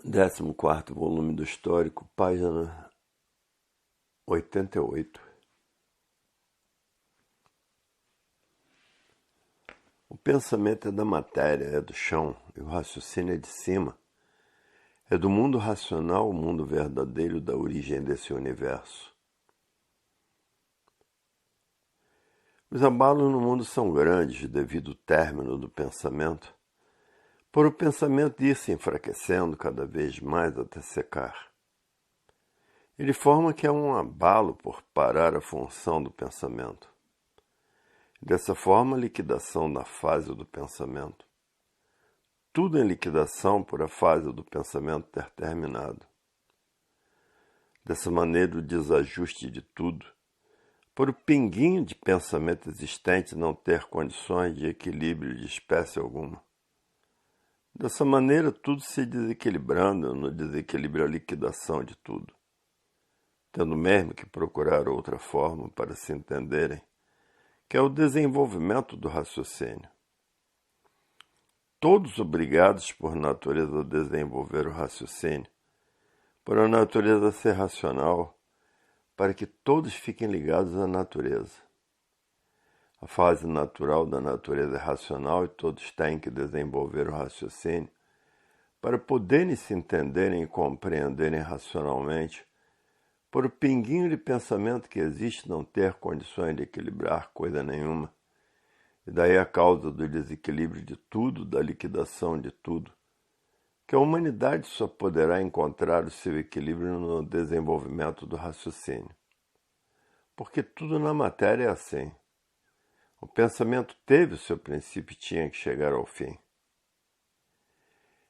14º volume do Histórico, página 88. O pensamento é da matéria, é do chão, e o raciocínio é de cima. É do mundo racional, o mundo verdadeiro da origem desse universo. Os abalos no mundo são grandes devido ao término do pensamento, por o pensamento ir se enfraquecendo cada vez mais até secar. Ele forma que é um abalo por parar a função do pensamento. Dessa forma, a liquidação da fase do pensamento. Tudo em liquidação por a fase do pensamento ter terminado. Dessa maneira, o desajuste de tudo, por o pinguinho de pensamento existente não ter condições de equilíbrio de espécie alguma. Dessa maneira, tudo se desequilibrando no desequilíbrio a liquidação de tudo, tendo mesmo que procurar outra forma para se entenderem, que é o desenvolvimento do raciocínio. Todos obrigados por natureza a desenvolver o raciocínio, por a natureza ser racional, para que todos fiquem ligados à natureza. A fase natural da natureza é racional e todos têm que desenvolver o raciocínio para poderem se entenderem e compreenderem racionalmente, por o pinguinho de pensamento que existe não ter condições de equilibrar coisa nenhuma, e daí a causa do desequilíbrio de tudo, da liquidação de tudo, que a humanidade só poderá encontrar o seu equilíbrio no desenvolvimento do raciocínio. Porque tudo na matéria é assim. O pensamento teve o seu princípio e tinha que chegar ao fim.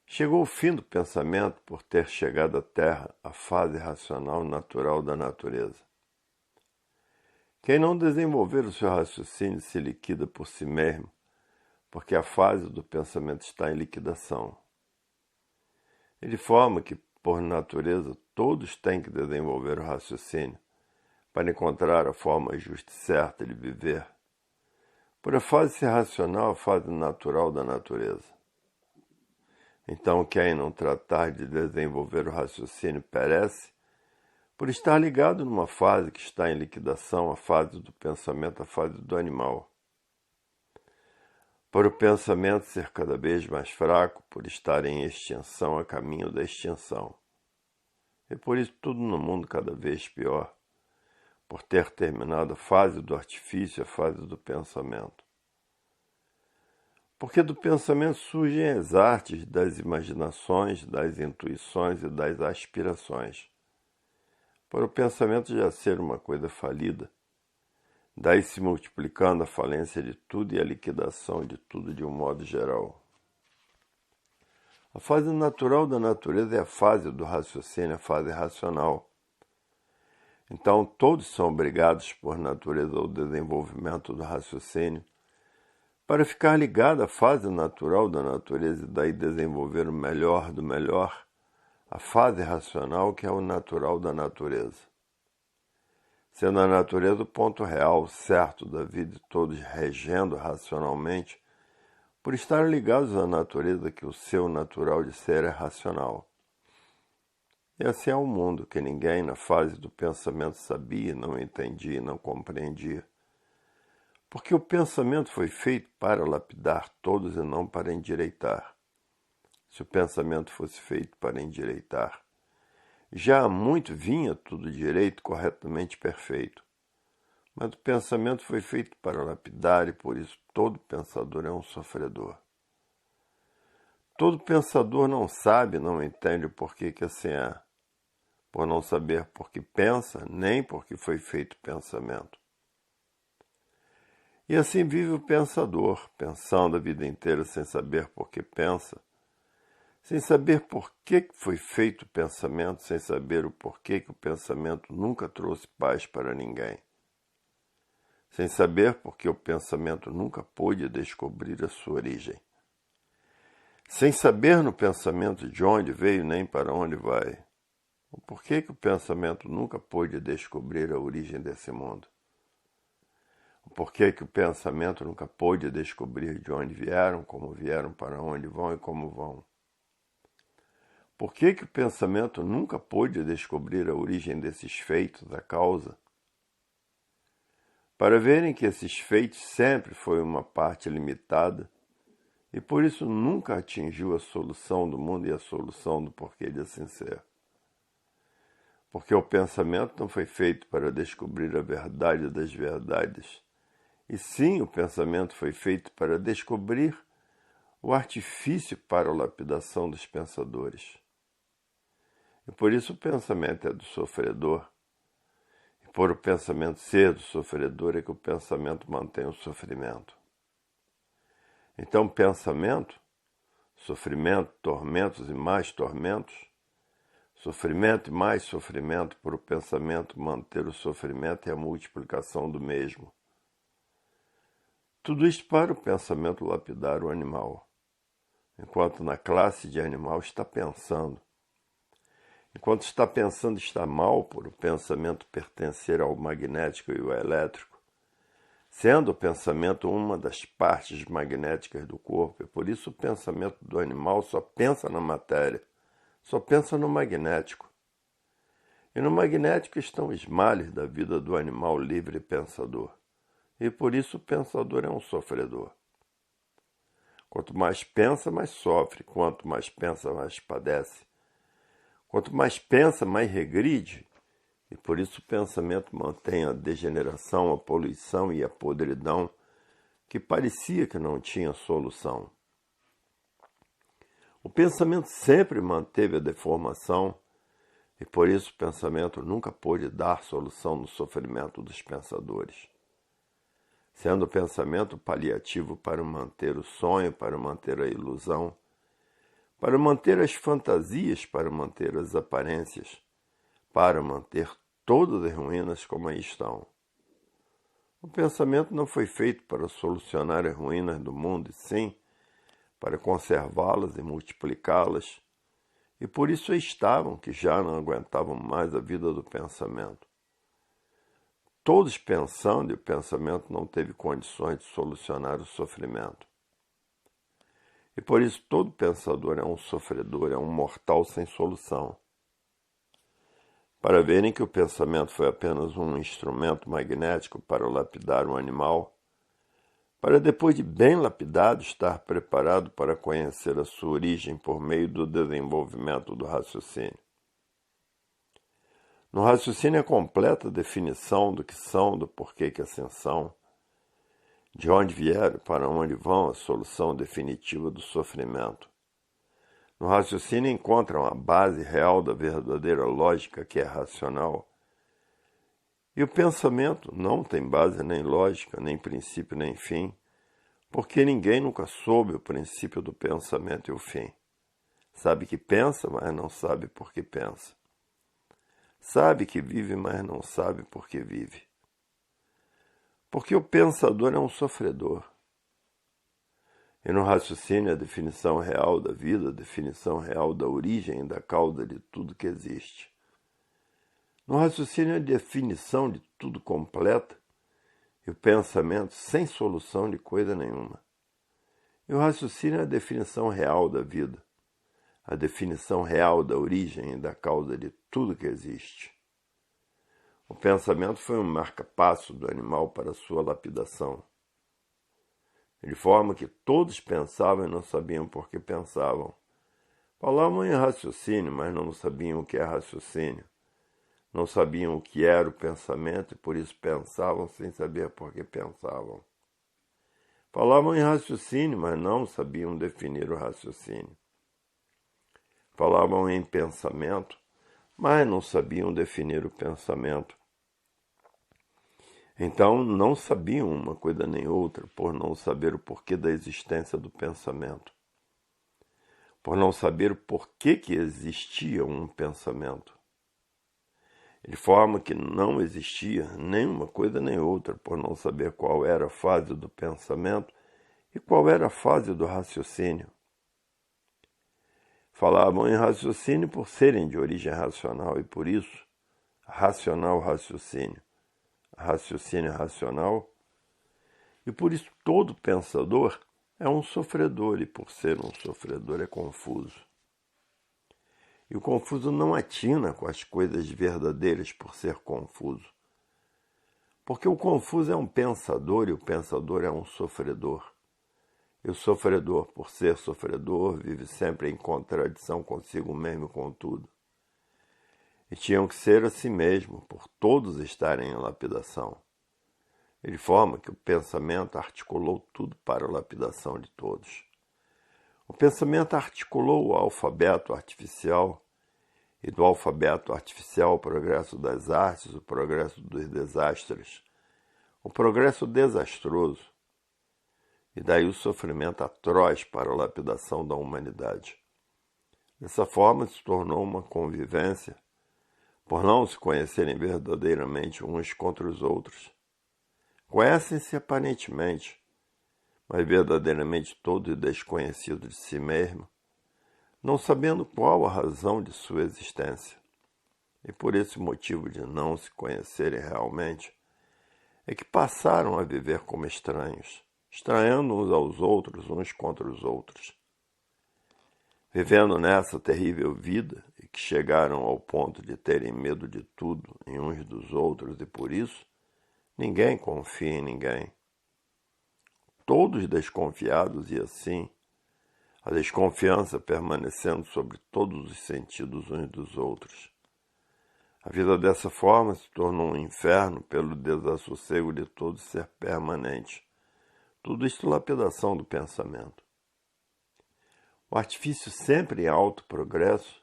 Chegou o fim do pensamento por ter chegado à Terra a fase racional natural da natureza. Quem não desenvolver o seu raciocínio se liquida por si mesmo, porque a fase do pensamento está em liquidação. Ele forma que, por natureza, todos têm que desenvolver o raciocínio para encontrar a forma justa e certa de viver. Por a fase ser racional, a fase natural da natureza. Então, quem não tratar de desenvolver o raciocínio perece, por estar ligado numa fase que está em liquidação, a fase do pensamento, a fase do animal. Por o pensamento ser cada vez mais fraco, por estar em extinção a caminho da extinção. E por isso tudo no mundo cada vez pior, por ter terminado a fase do artifício, a fase do pensamento. Porque do pensamento surgem as artes das imaginações, das intuições e das aspirações. Por o pensamento já ser uma coisa falida, daí se multiplicando a falência de tudo e a liquidação de tudo de um modo geral. A fase natural da natureza é a fase do raciocínio, a fase racional. Então todos são obrigados por natureza ao desenvolvimento do raciocínio, para ficar ligado à fase natural da natureza e daí desenvolver o melhor do melhor, a fase racional que é o natural da natureza. Sendo a natureza o ponto real, certo da vida de todos regendo racionalmente, por estar ligados à natureza que o seu natural de ser é racional. E assim é o mundo que ninguém na fase do pensamento sabia, não entendia e não compreendia. Porque o pensamento foi feito para lapidar todos e não para endireitar. Se o pensamento fosse feito para endireitar, já há muito vinha tudo direito, corretamente perfeito. Mas o pensamento foi feito para lapidar e por isso todo pensador é um sofredor. Todo pensador não sabe, não entende o porquê que assim é, por não saber por que pensa, nem por que foi feito o pensamento. E assim vive o pensador, pensando a vida inteira sem saber por que pensa, sem saber por que foi feito o pensamento, sem saber o porquê que o pensamento nunca trouxe paz para ninguém, sem saber por que o pensamento nunca pôde descobrir a sua origem, sem saber no pensamento de onde veio nem para onde vai, o porquê que o pensamento nunca pôde descobrir a origem desse mundo. Por que o pensamento nunca pôde descobrir de onde vieram, como vieram, para onde vão e como vão? Por que o pensamento nunca pôde descobrir a origem desses feitos, a causa? Para verem que esses feitos sempre foi uma parte limitada e por isso nunca atingiu a solução do mundo e a solução do porquê de assim ser. Porque o pensamento não foi feito para descobrir a verdade das verdades, e sim o pensamento foi feito para descobrir o artifício para a lapidação dos pensadores. E por isso o pensamento é do sofredor. E por o pensamento ser do sofredor é que o pensamento mantém o sofrimento. Então pensamento, sofrimento, tormentos e mais tormentos, sofrimento e mais sofrimento por o pensamento manter o sofrimento e a multiplicação do mesmo. Tudo isto para o pensamento lapidar o animal, enquanto na classe de animal está pensando. Enquanto está pensando, está mal por o pensamento pertencer ao magnético e ao elétrico, sendo o pensamento uma das partes magnéticas do corpo, e por isso o pensamento do animal só pensa na matéria, só pensa no magnético. E no magnético estão os males da vida do animal livre e pensador. E por isso o pensador é um sofredor. Quanto mais pensa, mais sofre. Quanto mais pensa, mais padece. Quanto mais pensa, mais regride. E por isso o pensamento mantém a degeneração, a poluição e a podridão que parecia que não tinha solução. O pensamento sempre manteve a deformação e por isso o pensamento nunca pôde dar solução no sofrimento dos pensadores. Sendo o pensamento paliativo para manter o sonho, para manter a ilusão, para manter as fantasias, para manter as aparências, para manter todas as ruínas como aí estão. O pensamento não foi feito para solucionar as ruínas do mundo, e sim para conservá-las e multiplicá-las, e por isso estavam que já não aguentavam mais a vida do pensamento. Todos pensando, e o pensamento não teve condições de solucionar o sofrimento. E por isso todo pensador é um sofredor, é um mortal sem solução. Para verem que o pensamento foi apenas um instrumento magnético para lapidar um animal, para depois de bem lapidado estar preparado para conhecer a sua origem por meio do desenvolvimento do raciocínio. No raciocínio é completa a definição do que são, do porquê que assim são, de onde vieram, para onde vão, a solução definitiva do sofrimento. No raciocínio encontram a base real da verdadeira lógica que é racional. E o pensamento não tem base nem lógica, nem princípio, nem fim, porque ninguém nunca soube o princípio do pensamento e o fim. Sabe que pensa, mas não sabe por que pensa. Sabe que vive, mas não sabe por que vive. Porque o pensador é um sofredor. E no raciocínio a definição real da vida, a definição real da origem e da causa de tudo que existe. No raciocínio a definição de tudo completa e o pensamento sem solução de coisa nenhuma. E o raciocínio é a definição real da vida, a definição real da origem e da causa de tudo que existe. O pensamento foi um marca-passo do animal para a sua lapidação, de forma que todos pensavam e não sabiam por que pensavam. Falavam em raciocínio, mas não sabiam o que é raciocínio. Não sabiam o que era o pensamento e por isso pensavam sem saber por que pensavam. Falavam em raciocínio, mas não sabiam definir o raciocínio. Falavam em pensamento, mas não sabiam definir o pensamento. Então não sabiam uma coisa nem outra, por não saber o porquê da existência do pensamento. Por não saber o porquê que existia um pensamento. De forma que não existia nem uma coisa nem outra, por não saber qual era a fase do pensamento e qual era a fase do raciocínio. Falavam em raciocínio por serem de origem racional e por isso, racional raciocínio. Raciocínio racional, e por isso todo pensador é um sofredor, e por ser um sofredor é confuso. E o confuso não atina com as coisas verdadeiras por ser confuso. Porque o confuso é um pensador e o pensador é um sofredor. E o sofredor, por ser sofredor, vive sempre em contradição consigo mesmo e com tudo. E tinham que ser a si mesmo, por todos estarem em lapidação. De forma que o pensamento articulou tudo para a lapidação de todos. O pensamento articulou o alfabeto artificial, e do alfabeto artificial o progresso das artes, o progresso dos desastres, o progresso desastroso, e daí o sofrimento atroz para a lapidação da humanidade. Dessa forma se tornou uma convivência, por não se conhecerem verdadeiramente uns contra os outros. Conhecem-se aparentemente, mas verdadeiramente todos desconhecidos de si mesmo, não sabendo qual a razão de sua existência. E por esse motivo de não se conhecerem realmente, é que passaram a viver como estranhos, estranhando uns aos outros, uns contra os outros. Vivendo nessa terrível vida, e que chegaram ao ponto de terem medo de tudo em uns dos outros, e por isso ninguém confia em ninguém. Todos desconfiados e assim, a desconfiança permanecendo sobre todos os sentidos uns dos outros. A vida dessa forma se tornou um inferno pelo desassossego de todo ser permanente. Tudo isto lapidação do pensamento. O artifício sempre em alto progresso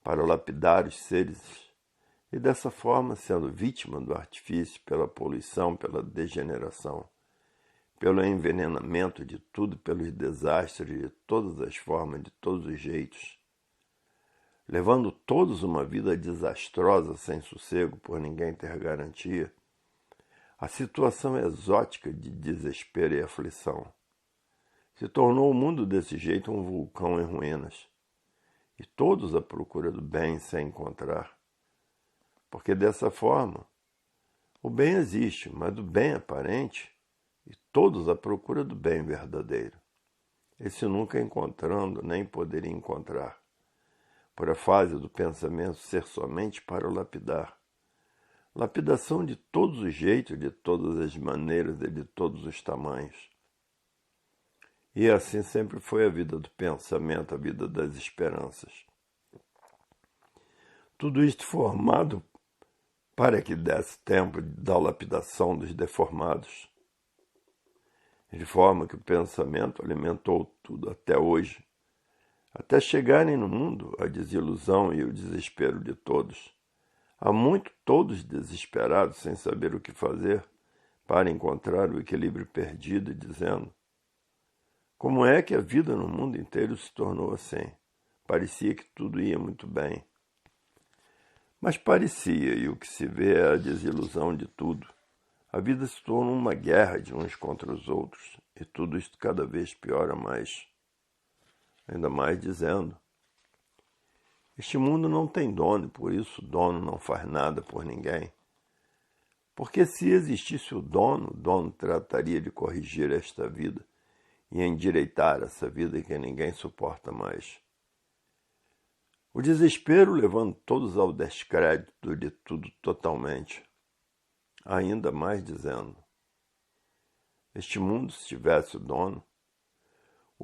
para lapidar os seres, e dessa forma sendo vítima do artifício pela poluição, pela degeneração, pelo envenenamento de tudo, pelos desastres de todas as formas, de todos os jeitos, levando todos uma vida desastrosa sem sossego por ninguém ter garantia, a situação exótica de desespero e aflição. Se tornou o mundo desse jeito um vulcão em ruínas, e todos à procura do bem sem encontrar. Porque dessa forma, o bem existe, mas o bem aparente, e todos à procura do bem verdadeiro. Esse nunca encontrando, nem poderia encontrar, por a fase do pensamento ser somente para o lapidar. Lapidação de todos os jeitos, de todas as maneiras e de todos os tamanhos. E assim sempre foi a vida do pensamento, a vida das esperanças. Tudo isto formado para que desse tempo da lapidação dos deformados. De forma que o pensamento alimentou tudo até hoje, até chegarem no mundo a desilusão e o desespero de todos. Há muito todos desesperados sem saber o que fazer para encontrar o equilíbrio perdido e dizendo: como é que a vida no mundo inteiro se tornou assim? Parecia que tudo ia muito bem. Mas parecia, e o que se vê é a desilusão de tudo. A vida se torna uma guerra de uns contra os outros, e tudo isto cada vez piora mais. Ainda mais dizendo: este mundo não tem dono, e por isso o dono não faz nada por ninguém. Porque se existisse o dono trataria de corrigir esta vida e endireitar essa vida que ninguém suporta mais. O desespero levando todos ao descrédito de tudo totalmente. Ainda mais dizendo: este mundo, se tivesse o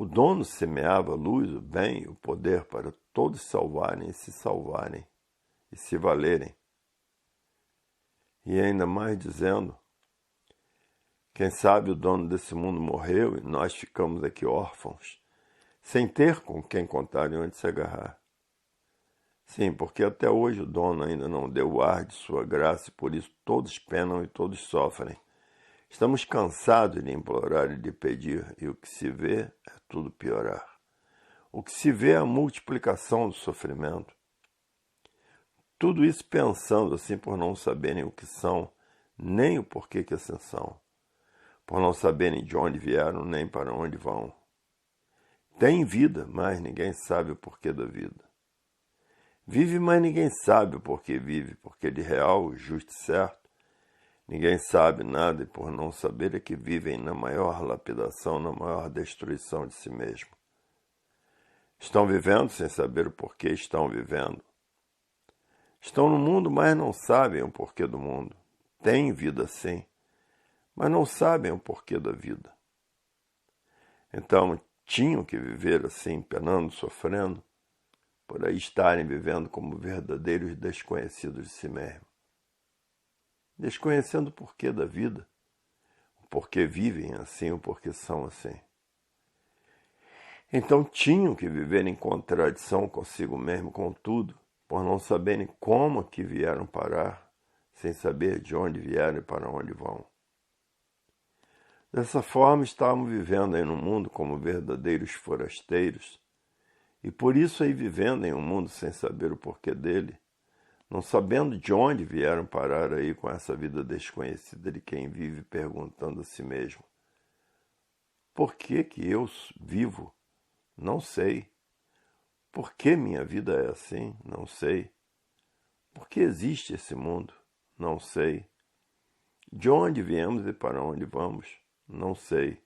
dono semeava a luz, o bem e o poder para todos salvarem e se salvarem e se valerem. E ainda mais dizendo: quem sabe o dono desse mundo morreu e nós ficamos aqui órfãos, sem ter com quem contar e onde se agarrar. Sim, porque até hoje o dono ainda não deu o ar de sua graça e por isso todos penam e todos sofrem. Estamos cansados de implorar e de pedir, e o que se vê é tudo piorar. O que se vê é a multiplicação do sofrimento. Tudo isso pensando assim por não saberem o que são, nem o porquê que assim são. Por não saberem de onde vieram, nem para onde vão. Tem vida, mas ninguém sabe o porquê da vida. Vive, mas ninguém sabe o porquê vive, porque de real, justo e certo, ninguém sabe nada e por não saber é que vivem na maior lapidação, na maior destruição de si mesmo. Estão vivendo sem saber o porquê estão vivendo. Estão no mundo, mas não sabem o porquê do mundo. Têm vida sim, mas não sabem o porquê da vida. Então, tinham que viver assim, penando, sofrendo, por aí estarem vivendo como verdadeiros desconhecidos de si mesmos. Desconhecendo o porquê da vida, o porquê vivem assim, o porquê são assim. Então tinham que viver em contradição consigo mesmo, com tudo, por não saberem como que vieram parar, sem saber de onde vieram e para onde vão. Dessa forma estavam vivendo aí no mundo como verdadeiros forasteiros, e por isso aí vivendo em um mundo sem saber o porquê dele, não sabendo de onde vieram parar aí com essa vida desconhecida de quem vive perguntando a si mesmo: por que que eu vivo? Não sei. Por que minha vida é assim? Não sei. Por que existe esse mundo? Não sei. De onde viemos e para onde vamos? Não sei.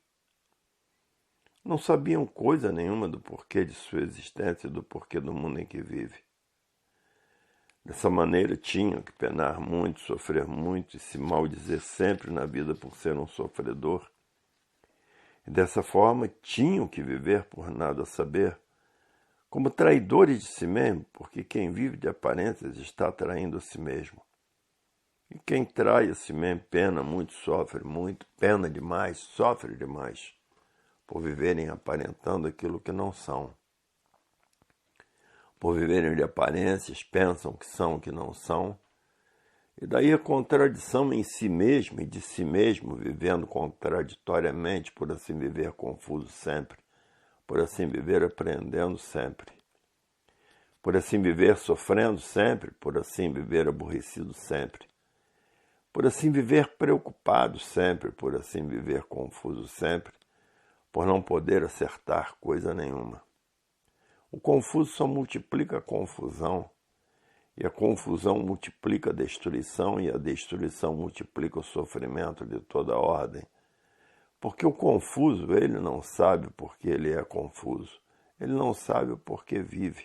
Não sabiam coisa nenhuma do porquê de sua existência e do porquê do mundo em que vive. Dessa maneira tinham que penar muito, sofrer muito e se maldizer sempre na vida por ser um sofredor. E dessa forma tinham que viver por nada saber, como traidores de si mesmo, porque quem vive de aparências está traindo a si mesmo. E quem trai a si mesmo pena muito, sofre muito, pena demais, sofre demais, por viverem aparentando aquilo que não são. Por viverem de aparências, pensam que são o que não são. E daí a contradição em si mesmo e de si mesmo, vivendo contraditoriamente, por assim viver confuso sempre, por assim viver aprendendo sempre, por assim viver sofrendo sempre, por assim viver aborrecido sempre, por assim viver preocupado sempre, por assim viver confuso sempre, por não poder acertar coisa nenhuma. O confuso só multiplica a confusão, e a confusão multiplica a destruição, e a destruição multiplica o sofrimento de toda ordem. Porque o confuso, ele não sabe por que ele é confuso. Ele não sabe o porquê vive.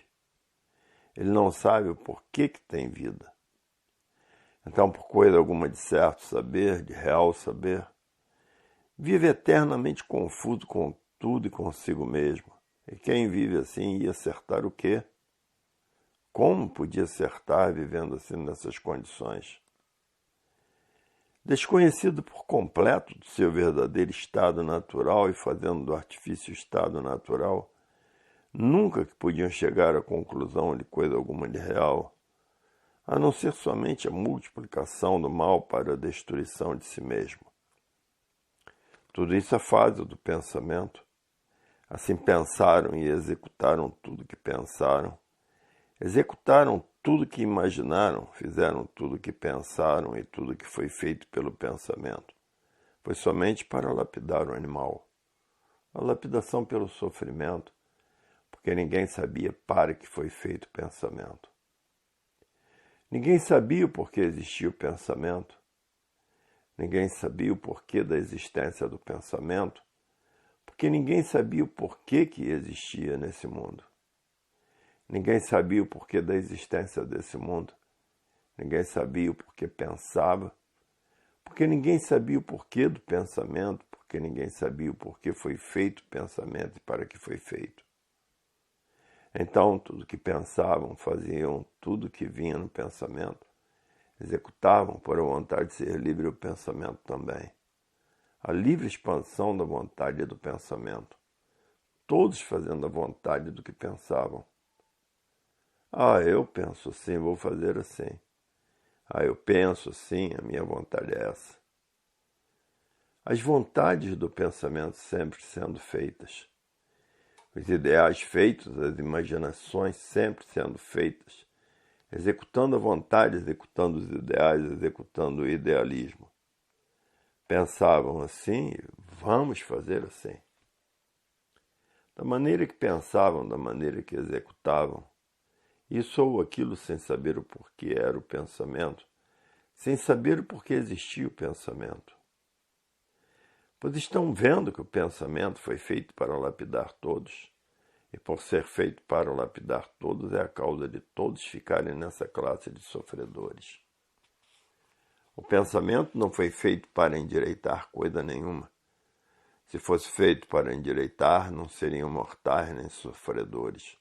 Ele não sabe o porquê que tem vida. Então, por coisa alguma de certo saber, de real saber, vive eternamente confuso com tudo e consigo mesmo. E quem vive assim ia acertar o quê? Como podia acertar vivendo assim nessas condições? Desconhecido por completo do seu verdadeiro estado natural e fazendo do artifício estado natural, nunca que podiam chegar à conclusão de coisa alguma de real, a não ser somente a multiplicação do mal para a destruição de si mesmo. Tudo isso é fase do pensamento. Assim pensaram e executaram tudo que pensaram. Executaram tudo que imaginaram, fizeram tudo que pensaram e tudo que foi feito pelo pensamento. Foi somente para lapidar o animal. A lapidação pelo sofrimento, porque ninguém sabia para que foi feito o pensamento. Ninguém sabia o porquê existia o pensamento. Ninguém sabia o porquê da existência do pensamento, porque ninguém sabia o porquê que existia nesse mundo. Ninguém sabia o porquê da existência desse mundo. Ninguém sabia o porquê pensava, porque ninguém sabia o porquê do pensamento, porque ninguém sabia o porquê foi feito o pensamento e para que foi feito. Então, tudo que pensavam, faziam tudo que vinha no pensamento, executavam por a vontade de ser livre o pensamento também. A livre expansão da vontade e do pensamento, todos fazendo a vontade do que pensavam. Ah, eu penso assim, vou fazer assim. Ah, eu penso assim, a minha vontade é essa. As vontades do pensamento sempre sendo feitas. Os ideais feitos, as imaginações sempre sendo feitas. Executando a vontade, executando os ideais, executando o idealismo. Pensavam assim, vamos fazer assim. Da maneira que pensavam, da maneira que executavam, isso ou aquilo sem saber o porquê era o pensamento, sem saber o porquê existia o pensamento. Pois estão vendo que o pensamento foi feito para lapidar todos, e por ser feito para lapidar todos, é a causa de todos ficarem nessa classe de sofredores. O pensamento não foi feito para endireitar coisa nenhuma. Se fosse feito para endireitar, não seriam mortais nem sofredores.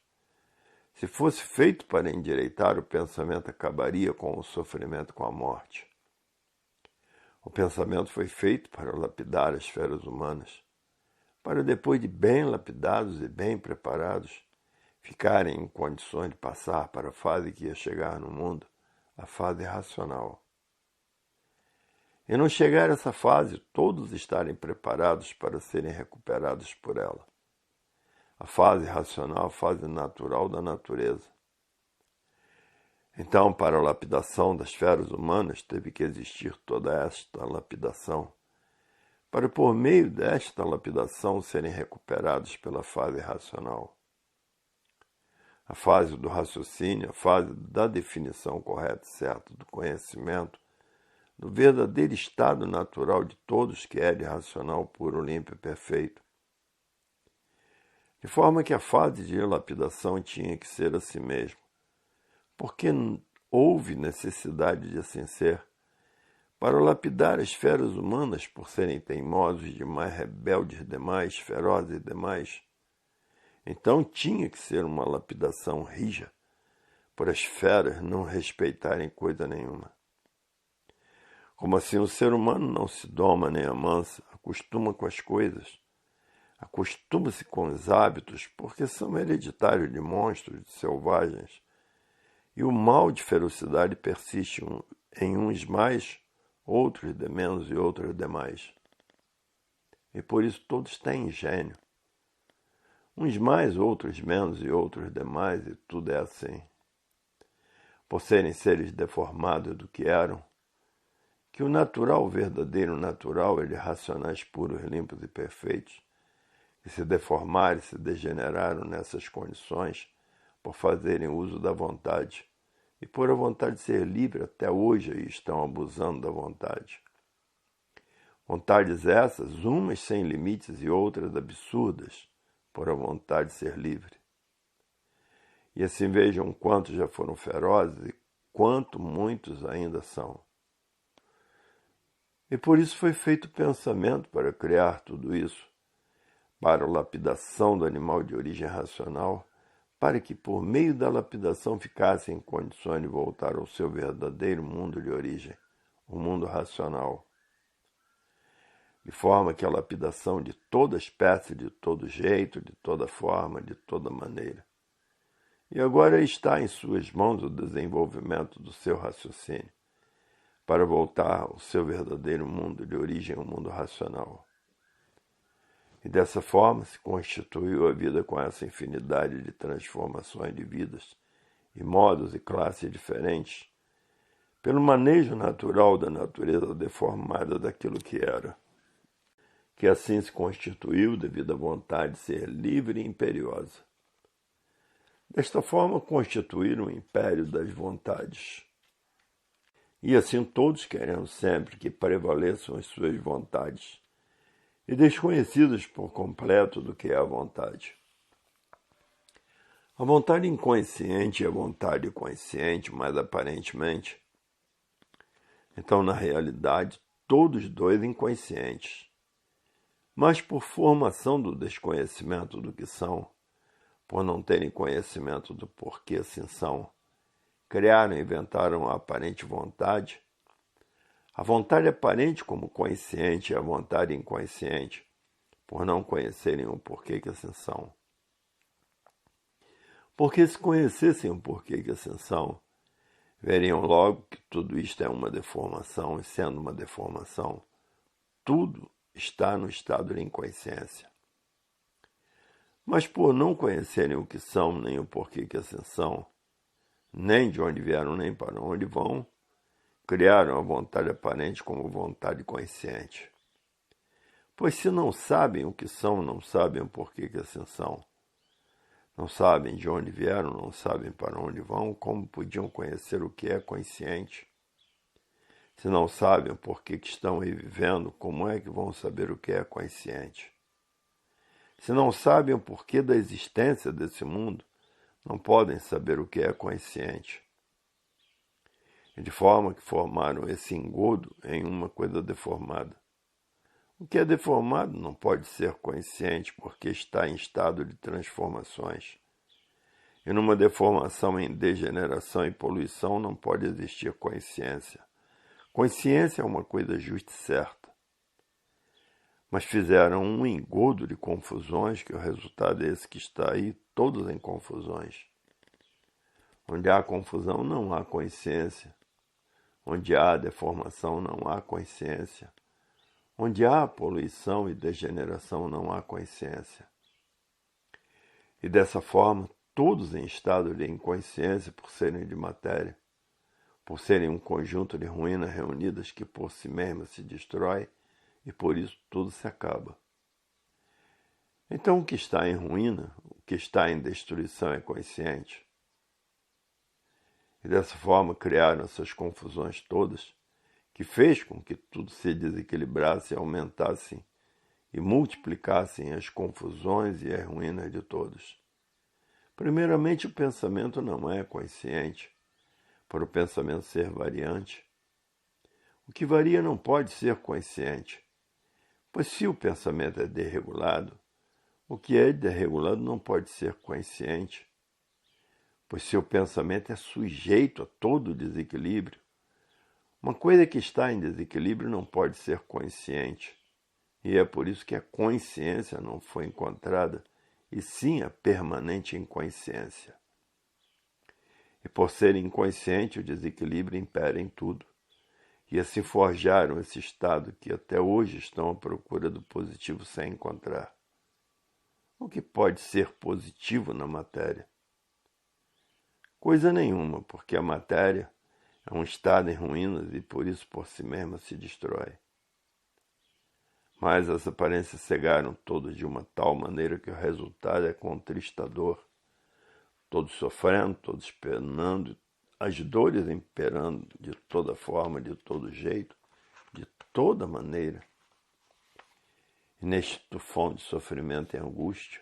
Se fosse feito para endireitar, o pensamento acabaria com o sofrimento, com a morte. O pensamento foi feito para lapidar as esferas humanas, para depois de bem lapidados e bem preparados, ficarem em condições de passar para a fase que ia chegar no mundo, a fase racional. E não chegar a essa fase, todos estarem preparados para serem recuperados por ela. A fase racional, a fase natural da natureza. Então, para a lapidação das esferas humanas, teve que existir toda esta lapidação, para por meio desta lapidação serem recuperados pela fase racional. A fase do raciocínio, a fase da definição correta e certa do conhecimento, do verdadeiro estado natural de todos que é de racional, puro, limpo e perfeito. De forma que a fase de lapidação tinha que ser assim mesmo, porque houve necessidade de assim ser, para lapidar as esferas humanas por serem teimosos demais, rebeldes demais, ferozes demais. Então tinha que ser uma lapidação rija, por as feras não respeitarem coisa nenhuma. Como assim o ser humano não se doma nem amansa, acostuma com as coisas, acostuma-se com os hábitos, porque são hereditários de monstros, de selvagens, e o mal de ferocidade persiste em uns mais, outros de menos e outros de mais. E por isso todos têm gênio. Uns mais, outros menos e outros demais, e tudo é assim. Por serem seres deformados do que eram, que o natural, o verdadeiro natural, é de racionais puros, limpos e perfeitos, que se deformaram e se degeneraram nessas condições por fazerem uso da vontade, e por a vontade ser livre até hoje estão abusando da vontade. Vontades essas, umas sem limites e outras absurdas, por a vontade ser livre. E assim vejam quantos já foram ferozes e quanto muitos ainda são. E por isso foi feito o pensamento para criar tudo isso, para a lapidação do animal de origem racional, para que por meio da lapidação ficasse em condições de voltar ao seu verdadeiro mundo de origem, o mundo racional. De forma que a lapidação de toda espécie, de todo jeito, de toda forma, de toda maneira. E agora está em suas mãos o desenvolvimento do seu raciocínio, para voltar ao seu verdadeiro mundo de origem, o mundo racional. E dessa forma se constituiu a vida com essa infinidade de transformações de vidas, e modos e classes diferentes, pelo manejo natural da natureza deformada daquilo que era, que assim se constituiu devido à vontade de ser livre e imperiosa. Desta forma constituíram o império das vontades. E assim todos querendo sempre que prevaleçam as suas vontades, e desconhecidos por completo do que é a vontade. A vontade inconsciente e a vontade consciente, mas aparentemente. Então, na realidade, todos dois inconscientes. Mas por formação do desconhecimento do que são, por não terem conhecimento do porquê assim são, criaram e inventaram a aparente vontade, a vontade aparente como consciente e a vontade inconsciente, por não conhecerem o porquê que assim são. Porque se conhecessem o porquê que assim são, veriam logo que tudo isto é uma deformação, e sendo uma deformação, tudo está no estado de inconsciência. Mas por não conhecerem o que são, nem o porquê que assim são, nem de onde vieram, nem para onde vão, criaram a vontade aparente como vontade consciente. Pois se não sabem o que são, não sabem o porquê que assim são. Não sabem de onde vieram, não sabem para onde vão, como podiam conhecer o que é consciente? Se não sabem o porquê que estão aí vivendo, como é que vão saber o que é consciente? Se não sabem o porquê da existência desse mundo, não podem saber o que é consciente. E de forma que formaram esse engodo em uma coisa deformada. O que é deformado não pode ser consciente porque está em estado de transformações. E numa deformação em degeneração e poluição não pode existir consciência. Consciência é uma coisa justa e certa. Mas fizeram um engodo de confusões que o resultado é esse que está aí, todos em confusões. Onde há confusão não há consciência. Onde há deformação não há consciência. Onde há poluição e degeneração não há consciência. E dessa forma, todos em estado de inconsciência por serem de matéria, por serem um conjunto de ruínas reunidas que por si mesmas se destrói e por isso tudo se acaba. Então o que está em ruína, o que está em destruição é consciente. E dessa forma criaram essas confusões todas, que fez com que tudo se desequilibrasse e aumentasse e multiplicassem as confusões e as ruínas de todos. Primeiramente, o pensamento não é consciente, para o pensamento ser variante. O que varia não pode ser consciente, pois se o pensamento é desregulado, o que é desregulado não pode ser consciente, pois se o pensamento é sujeito a todo desequilíbrio, uma coisa que está em desequilíbrio não pode ser consciente, e é por isso que a consciência não foi encontrada, e sim a permanente inconsciência. E por ser inconsciente, o desequilíbrio impera em tudo. E assim forjaram esse estado que até hoje estão à procura do positivo sem encontrar. O que pode ser positivo na matéria? Coisa nenhuma, porque a matéria é um estado em ruínas e por isso por si mesma se destrói. Mas as aparências cegaram todos de uma tal maneira que o resultado é contristador. Todos sofrendo, todos penando, as dores imperando de toda forma, de todo jeito, de toda maneira. E neste tufão de sofrimento e angústia,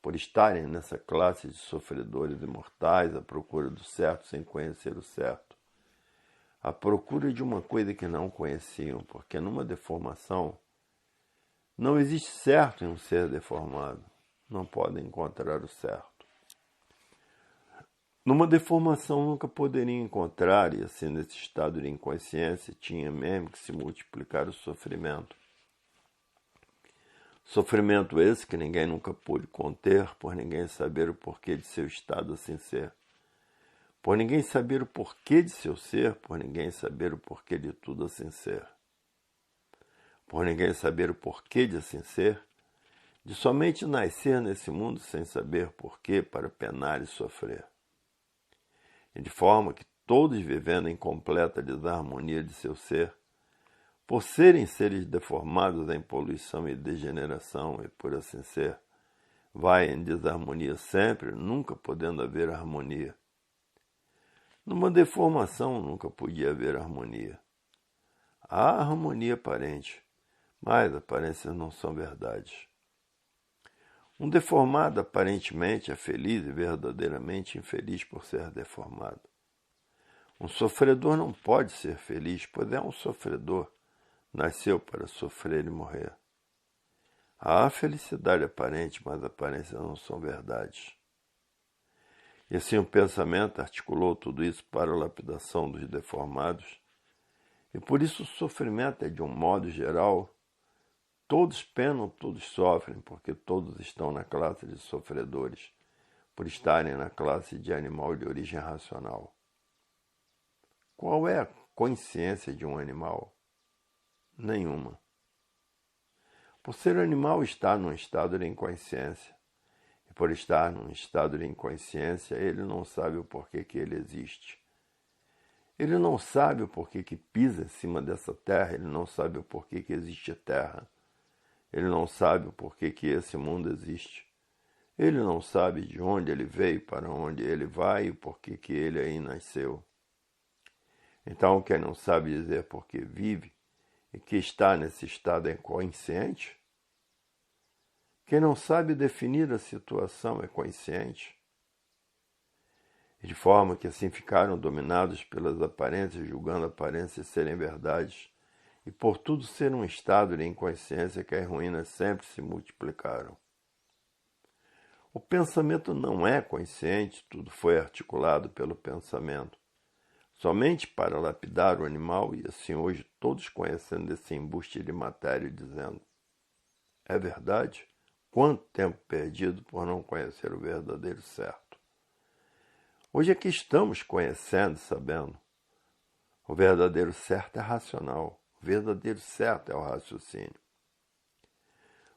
por estarem nessa classe de sofredores imortais à procura do certo sem conhecer o certo, à procura de uma coisa que não conheciam, porque numa deformação não existe certo em um ser deformado, não podem encontrar o certo. Numa deformação nunca poderiam encontrar, e assim nesse estado de inconsciência tinha mesmo que se multiplicar o sofrimento. Sofrimento esse que ninguém nunca pôde conter, por ninguém saber o porquê de seu estado assim ser. Por ninguém saber o porquê de seu ser, por ninguém saber o porquê de tudo assim ser. Por ninguém saber o porquê de assim ser, de somente nascer nesse mundo sem saber porquê para penar e sofrer. E de forma que todos vivendo em completa desarmonia de seu ser, por serem seres deformados em poluição e degeneração, e por assim ser, vai em desarmonia sempre, nunca podendo haver harmonia. Numa deformação nunca podia haver harmonia. Há harmonia aparente, mas aparências não são verdades. Um deformado aparentemente é feliz e verdadeiramente infeliz por ser deformado. Um sofredor não pode ser feliz, pois é um sofredor. Nasceu para sofrer e morrer. Há felicidade aparente, mas aparências não são verdades. E assim o pensamento articulou tudo isso para a lapidação dos deformados. E por isso o sofrimento é, de um modo geral, todos penam, todos sofrem, porque todos estão na classe de sofredores, por estarem na classe de animal de origem racional. Qual é a consciência de um animal? Nenhuma. Por ser animal, está num estado de inconsciência. E por estar num estado de inconsciência, ele não sabe o porquê que ele existe. Ele não sabe o porquê que pisa em cima dessa terra, ele não sabe o porquê que existe a terra. Ele não sabe o porquê que esse mundo existe. Ele não sabe de onde ele veio, para onde ele vai e o porquê que ele aí nasceu. Então, quem não sabe dizer por que vive e que está nesse estado inconsciente, Quem não sabe definir a situação é consciente, de forma que assim ficaram dominados pelas aparências, julgando aparências serem verdades, e por tudo ser um estado de inconsciência que as ruínas sempre se multiplicaram. O pensamento não é consciente, tudo foi articulado pelo pensamento, somente para lapidar o animal, e assim hoje todos conhecendo esse embuste de matéria, dizendo: é verdade? Quanto tempo perdido por não conhecer o verdadeiro certo. Hoje é que estamos conhecendo e sabendo. O verdadeiro certo é racional. O verdadeiro certo é o raciocínio.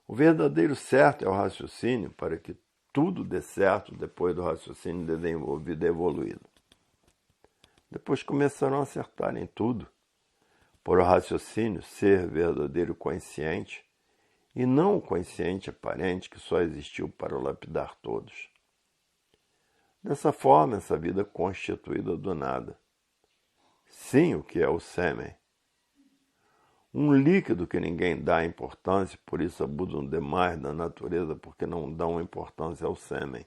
O verdadeiro certo é o raciocínio para que tudo dê certo depois do raciocínio desenvolvido e evoluído. Depois começarão a acertar em tudo, por o raciocínio ser verdadeiro consciente e não o consciente aparente que só existiu para lapidar todos. Dessa forma, essa vida constituída do nada. Sim, o que é o sêmen. Um líquido que ninguém dá importância, por isso abusam demais da natureza, porque não dão importância ao sêmen.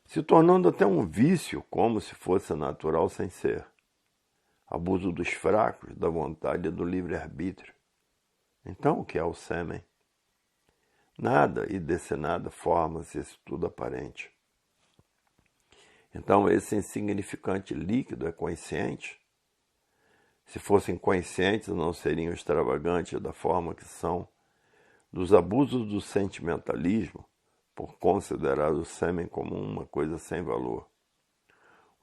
Se tornando até um vício, como se fosse natural sem ser. Abuso dos fracos, da vontade e do livre-arbítrio. Então, o que é o sêmen? Nada, e desse nada forma-se esse tudo aparente. Então, esse insignificante líquido é consciente? Se fossem conscientes, não seriam extravagantes da forma que são, dos abusos do sentimentalismo, por considerar o sêmen como uma coisa sem valor.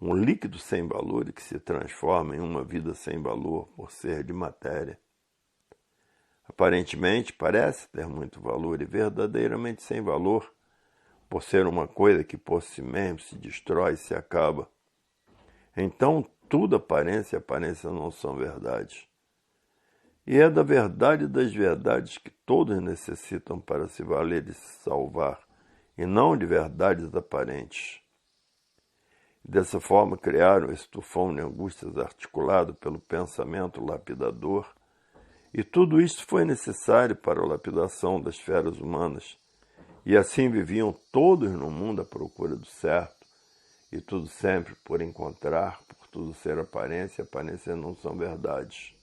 Um líquido sem valor e que se transforma em uma vida sem valor por ser de matéria. Aparentemente parece ter muito valor e verdadeiramente sem valor, por ser uma coisa que por si mesmo se destrói e se acaba. Então tudo aparência e aparência não são verdades. E é da verdade das verdades que todos necessitam para se valer e se salvar, e não de verdades aparentes. E dessa forma criaram esse tufão de angústias articulado pelo pensamento lapidador, e tudo isso foi necessário para a lapidação das feras humanas, e assim viviam todos no mundo à procura do certo, e tudo sempre por encontrar, por tudo ser aparência, e aparência não são verdades.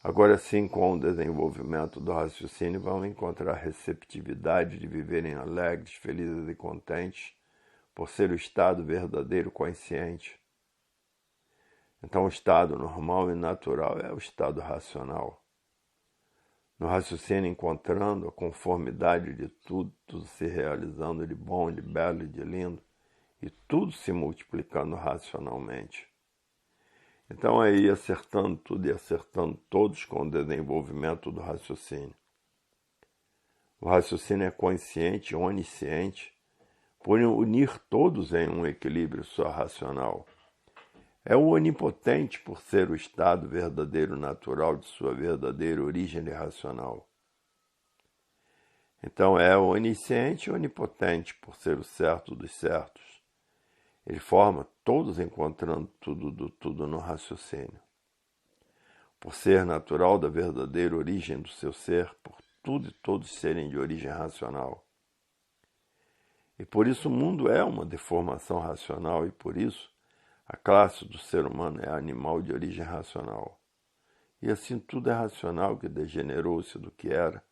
Agora sim, com o desenvolvimento do raciocínio, vão encontrar receptividade de viverem alegres, felizes e contentes, por ser o estado verdadeiro consciente. Então o estado normal e natural é o estado racional. No raciocínio encontrando a conformidade de tudo, tudo se realizando de bom, de belo e de lindo, e tudo se multiplicando racionalmente. Então aí acertando tudo e acertando todos com o desenvolvimento do raciocínio. O raciocínio é consciente, onisciente, por unir todos em um equilíbrio só racional. É o onipotente por ser o estado verdadeiro natural de sua verdadeira origem racional. Então é o onisciente e onipotente por ser o certo dos certos. Ele forma todos encontrando tudo do tudo no raciocínio. Por ser natural da verdadeira origem do seu ser, por tudo e todos serem de origem racional. E por isso o mundo é uma deformação racional e por isso a classe do ser humano é animal de origem racional. E assim tudo é racional que degenerou-se do que era.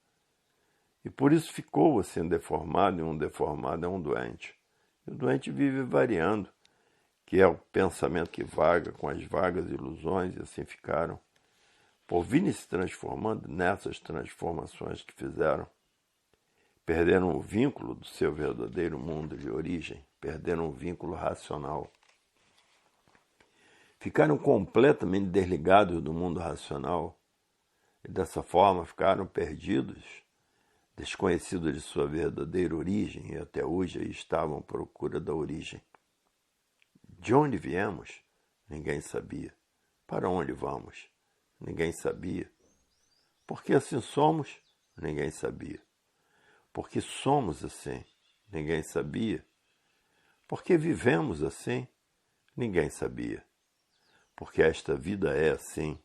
E por isso ficou assim deformado, e um deformado é um doente. E o doente vive variando, que é o pensamento que vaga com as vagas ilusões, e assim ficaram, por virem se transformando nessas transformações que fizeram. Perderam o vínculo do seu verdadeiro mundo de origem, perderam o vínculo racional. Ficaram completamente desligados do mundo racional e dessa forma ficaram perdidos, desconhecidos de sua verdadeira origem e até hoje estavam à procura da origem. De onde viemos? Ninguém sabia. Para onde vamos? Ninguém sabia. Por que assim somos? Ninguém sabia. Por que somos assim? Ninguém sabia. Por que vivemos assim? Ninguém sabia. Porque esta vida é assim.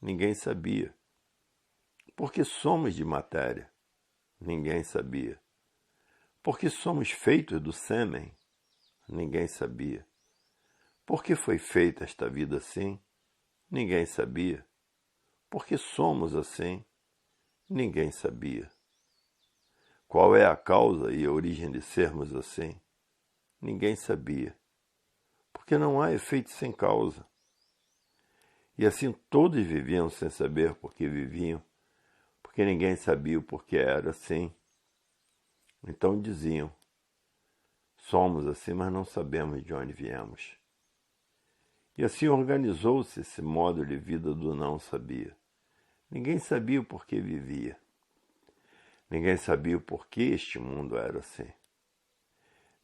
Ninguém sabia. Porque somos de matéria. Ninguém sabia. Por que somos feitos do sêmen? Ninguém sabia. Por que foi feita esta vida assim? Ninguém sabia. Por que somos assim? Ninguém sabia. Qual é a causa e a origem de sermos assim? Ninguém sabia. Porque não há efeito sem causa. E assim todos viviam sem saber por que viviam, porque ninguém sabia o porquê era assim. Então diziam, somos assim, mas não sabemos de onde viemos. E assim organizou-se esse modo de vida do não sabia. Ninguém sabia o porquê vivia. Ninguém sabia o porquê este mundo era assim.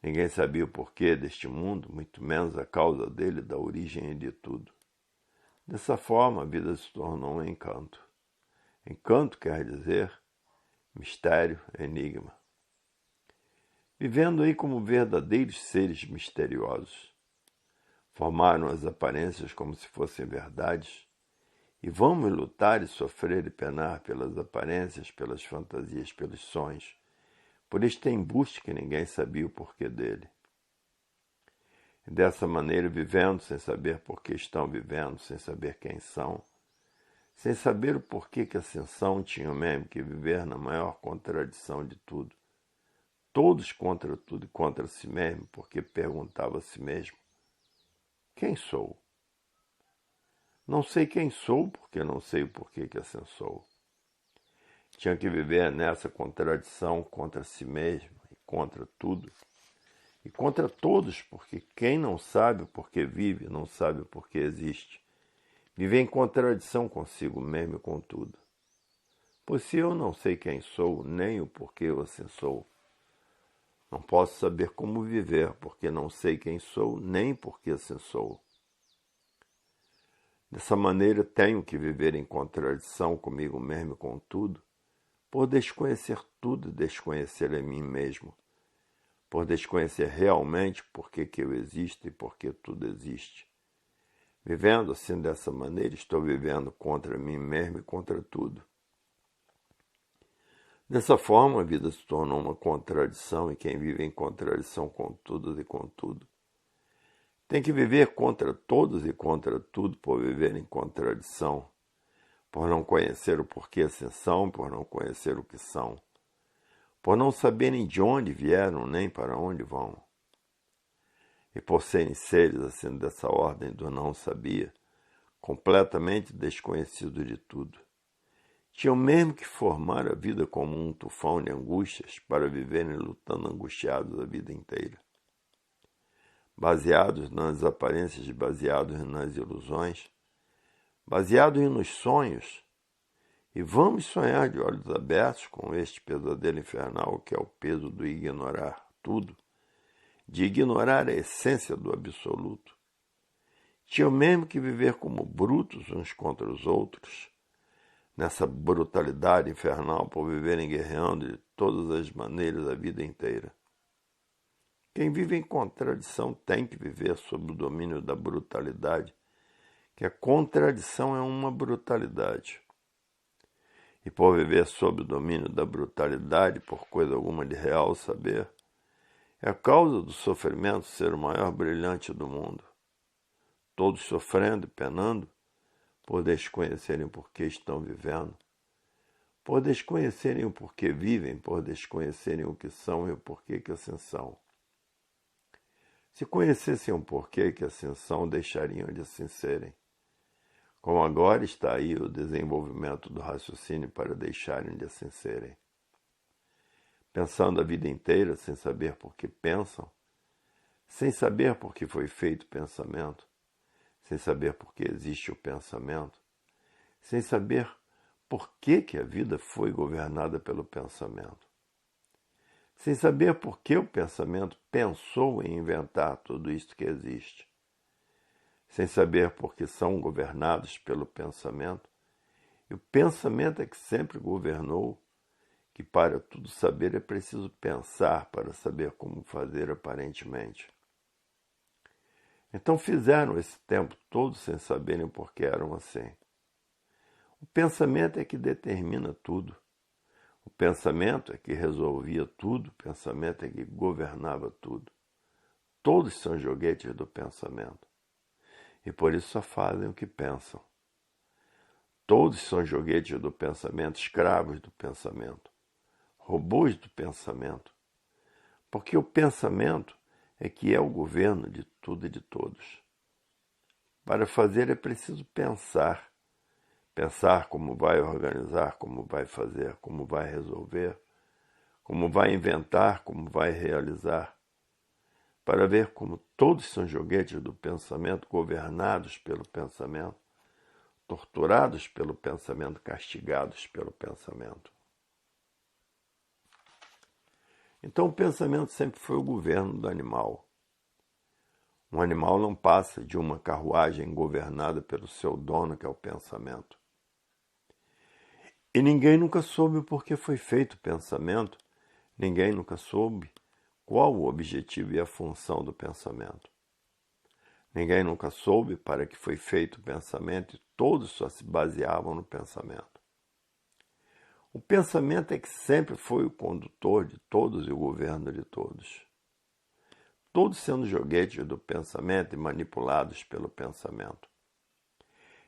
Ninguém sabia o porquê deste mundo, muito menos a causa dele, da origem de tudo. Dessa forma, a vida se tornou um encanto. Encanto quer dizer mistério, enigma. Vivendo aí como verdadeiros seres misteriosos. Formaram as aparências como se fossem verdades, e vamos lutar e sofrer e penar pelas aparências, pelas fantasias, pelos sonhos, por este embuste que ninguém sabia o porquê dele. E dessa maneira, vivendo sem saber por que estão vivendo, sem saber quem são, sem saber o porquê que assim são, tinham mesmo que viver na maior contradição de tudo. Todos contra tudo e contra si mesmo, porque perguntava a si mesmo, quem sou? Não sei quem sou, porque não sei o porquê que assim sou. Tinha que viver nessa contradição contra si mesmo e contra tudo. E contra todos, porque quem não sabe o porquê vive, não sabe o porquê existe. Vive em contradição consigo mesmo e com tudo. Pois se eu não sei quem sou, nem o porquê eu assim sou, não posso saber como viver, porque não sei quem sou, nem porquê assim sou. Dessa maneira tenho que viver em contradição comigo mesmo e com tudo, por desconhecer tudo e desconhecer a mim mesmo, por desconhecer realmente por que eu existo e por que tudo existe. Vivendo assim dessa maneira, estou vivendo contra mim mesmo e contra tudo. Dessa forma, a vida se tornou uma contradição e quem vive em contradição com tudo e com tudo tem que viver contra todos e contra tudo por viver em contradição, por não conhecer o porquê assim são, por não conhecer o que são, por não saberem de onde vieram nem para onde vão. E por serem seres assim dessa ordem do não sabia, completamente desconhecidos de tudo, tinham mesmo que formar a vida como um tufão de angústias para viverem lutando angustiados a vida inteira. Baseados nas aparências, baseados nas ilusões, baseados nos sonhos, e vamos sonhar de olhos abertos com este pesadelo infernal que é o peso do ignorar tudo, de ignorar a essência do absoluto. Tinham mesmo que viver como brutos uns contra os outros, nessa brutalidade infernal por viverem guerreando de todas as maneiras a vida inteira. Quem vive em contradição tem que viver sob o domínio da brutalidade, que a contradição é uma brutalidade. E por viver sob o domínio da brutalidade, por coisa alguma de real saber, é a causa do sofrimento ser o maior brilhante do mundo. Todos sofrendo e penando, por desconhecerem por que estão vivendo, por desconhecerem o porquê vivem, por desconhecerem o que são e o porquê que assim são. Se conhecessem o porquê que assim são, deixariam de assim serem. Como agora está aí o desenvolvimento do raciocínio para deixarem de assim serem. Pensando a vida inteira sem saber por que pensam, sem saber por que foi feito o pensamento, sem saber por que existe o pensamento, sem saber por que a vida foi governada pelo pensamento, sem saber por que o pensamento pensou em inventar tudo isto que existe, sem saber por que são governados pelo pensamento, e o pensamento é que sempre governou, que para tudo saber é preciso pensar para saber como fazer aparentemente. Então fizeram esse tempo todo sem saberem por que eram assim. O pensamento é que determina tudo. O pensamento é que resolvia tudo, o pensamento é que governava tudo. Todos são joguetes do pensamento e por isso só fazem o que pensam. Todos são joguetes do pensamento, escravos do pensamento, robôs do pensamento, porque o pensamento é que é o governo de tudo e de todos. Para fazer é preciso pensar. Pensar como vai organizar, como vai fazer, como vai resolver, como vai inventar, como vai realizar. Para ver como todos são joguetes do pensamento, governados pelo pensamento, torturados pelo pensamento, castigados pelo pensamento. Então o pensamento sempre foi o governo do animal. Um animal não passa de uma carruagem governada pelo seu dono, que é o pensamento. E ninguém nunca soube por que foi feito o pensamento, ninguém nunca soube qual o objetivo e a função do pensamento. Ninguém nunca soube para que foi feito o pensamento e todos só se baseavam no pensamento. O pensamento é que sempre foi o condutor de todos e o governo de todos. Todos sendo joguetes do pensamento e manipulados pelo pensamento.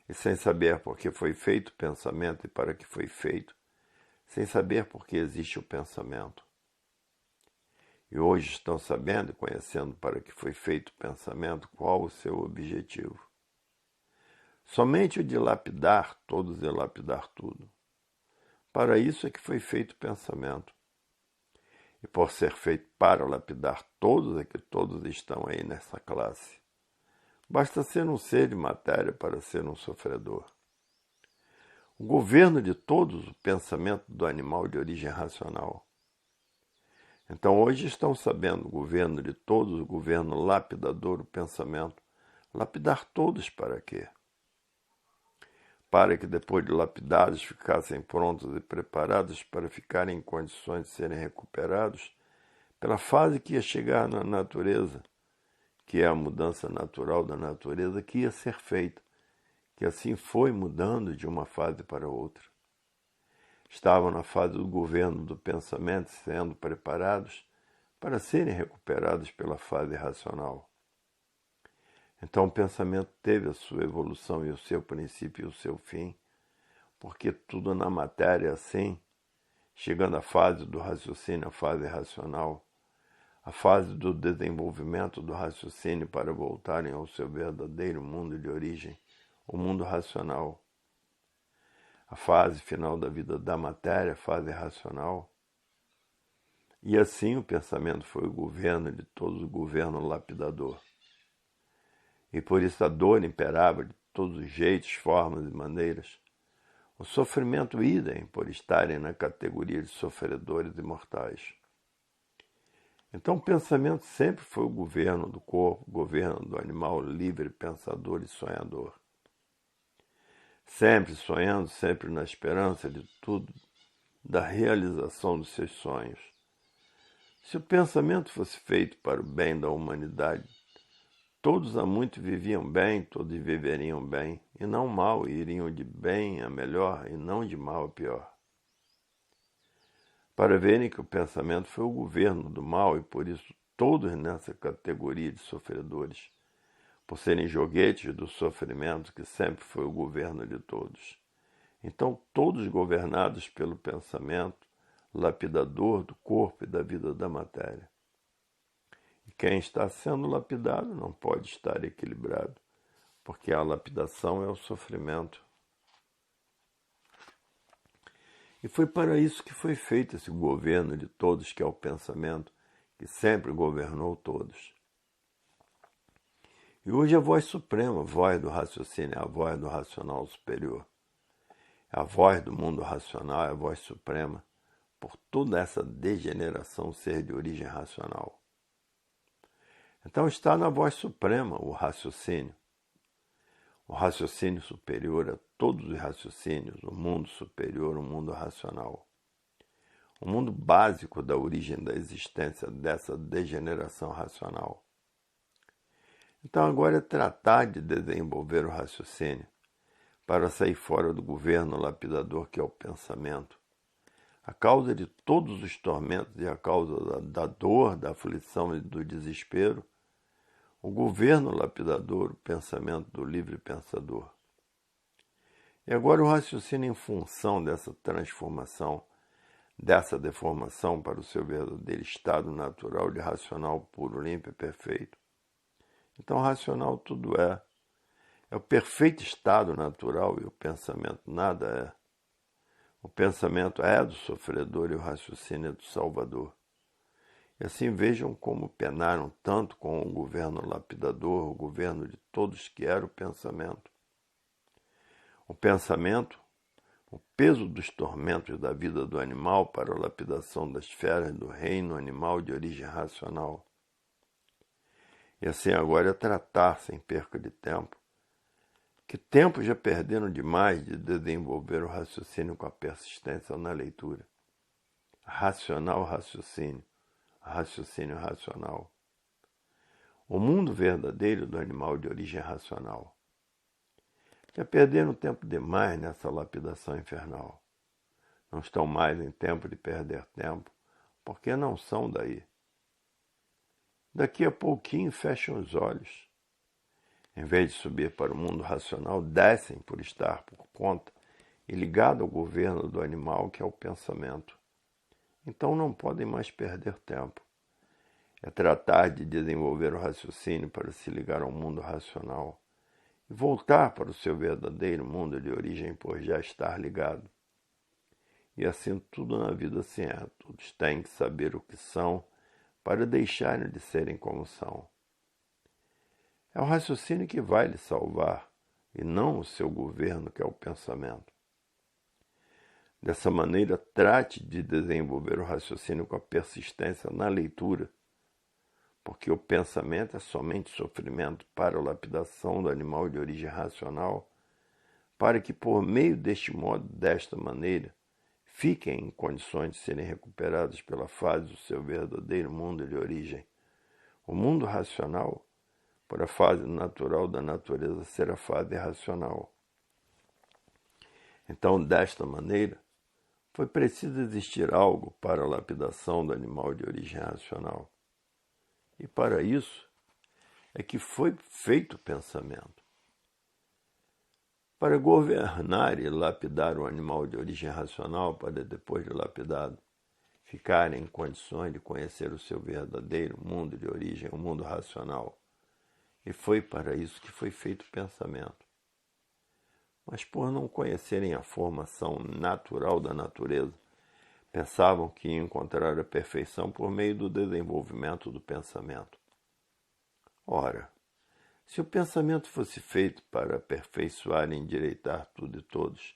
E sem saber por que foi feito o pensamento e para que foi feito, sem saber por que existe o pensamento. E hoje estão sabendo e conhecendo para que foi feito o pensamento, qual o seu objetivo. Somente o de lapidar todos e lapidar tudo. Para isso é que foi feito o pensamento. E por ser feito para lapidar todos é que todos estão aí nessa classe. Basta ser um ser de matéria para ser um sofredor. O governo de todos, o pensamento do animal de origem racional. Então hoje estão sabendo o governo de todos, o governo lapidador, o pensamento. Lapidar todos para quê? Para que depois de lapidados ficassem prontos e preparados para ficarem em condições de serem recuperados pela fase que ia chegar na natureza, que é a mudança natural da natureza que ia ser feita, que assim foi mudando de uma fase para outra. Estavam na fase do governo do pensamento, sendo preparados para serem recuperados pela fase racional. Então o pensamento teve a sua evolução e o seu princípio e o seu fim, porque tudo na matéria é assim, chegando à fase do raciocínio, a fase racional, a fase do desenvolvimento do raciocínio para voltarem ao seu verdadeiro mundo de origem, o mundo racional. A fase final da vida da matéria, a fase racional. E assim o pensamento foi o governo de todos, o governo lapidador. E por isso a dor imperava de todos os jeitos, formas e maneiras. O sofrimento idem, por estarem na categoria de sofredores imortais. Então o pensamento sempre foi o governo do corpo, o governo do animal livre, pensador e sonhador. Sempre sonhando, sempre na esperança de tudo, da realização dos seus sonhos. Se o pensamento fosse feito para o bem da humanidade, todos há muito viviam bem, todos viveriam bem, e não mal, e iriam de bem a melhor, e não de mal a pior. Para verem que o pensamento foi o governo do mal, e por isso todos nessa categoria de sofredores, por serem joguetes do sofrimento que sempre foi o governo de todos. Então, todos governados pelo pensamento, lapidador do corpo e da vida da matéria. E quem está sendo lapidado não pode estar equilibrado, porque a lapidação é o sofrimento. E foi para isso que foi feito esse governo de todos, que é o pensamento, que sempre governou todos. E hoje a voz suprema, a voz do raciocínio, é a voz do racional superior. A voz do mundo racional é a voz suprema por toda essa degeneração ser de origem racional. Então está na voz suprema o raciocínio superior a todos os raciocínios, o mundo superior, o mundo racional. O mundo básico da origem da existência dessa degeneração racional. Então agora é tratar de desenvolver o raciocínio para sair fora do governo lapidador que é o pensamento, a causa de todos os tormentos e a causa da dor, da aflição e do desespero, o governo lapidador, o pensamento do livre pensador. E agora o raciocínio em função dessa transformação, dessa deformação para o seu verdadeiro estado natural de racional puro, limpo e perfeito. Então, racional tudo é. É o perfeito estado natural e o pensamento nada é. O pensamento é do sofredor e o raciocínio é do salvador. E assim vejam como penaram tanto com o governo lapidador, o governo de todos que era o pensamento. O pensamento, o peso dos tormentos da vida do animal para a lapidação das feras do reino animal de origem racional. E assim agora é tratar, sem perca de tempo, que tempo já perderam demais de desenvolver o raciocínio com a persistência na leitura. Racional raciocínio, raciocínio racional. O mundo verdadeiro do animal de origem racional. Já perderam tempo demais nessa lapidação infernal. Não estão mais em tempo de perder tempo, porque não são daí. Daqui a pouquinho fecham os olhos. Em vez de subir para o mundo racional, descem por estar por conta e ligado ao governo do animal, que é o pensamento. Então não podem mais perder tempo. É tratar de desenvolver o raciocínio para se ligar ao mundo racional e voltar para o seu verdadeiro mundo de origem por já estar ligado. E assim tudo na vida assim é. Todos têm que saber o que são para deixarem de serem como são. É o raciocínio que vai lhe salvar, e não o seu governo, que é o pensamento. Dessa maneira, trate de desenvolver o raciocínio com a persistência na leitura, porque o pensamento é somente sofrimento para a lapidação do animal de origem racional, para que, por meio deste modo, desta maneira, fiquem em condições de serem recuperados pela fase do seu verdadeiro mundo de origem. O mundo racional, por a fase natural da natureza ser a fase racional. Então, desta maneira, foi preciso existir algo para a lapidação do animal de origem racional. E para isso é que foi feito o pensamento. Para governar e lapidar o animal de origem racional, para depois de lapidado, ficarem em condições de conhecer o seu verdadeiro mundo de origem, o mundo racional. E foi para isso que foi feito o pensamento. Mas por não conhecerem a formação natural da natureza, pensavam que iam encontrar a perfeição por meio do desenvolvimento do pensamento. Ora, se o pensamento fosse feito para aperfeiçoar e endireitar tudo e todos,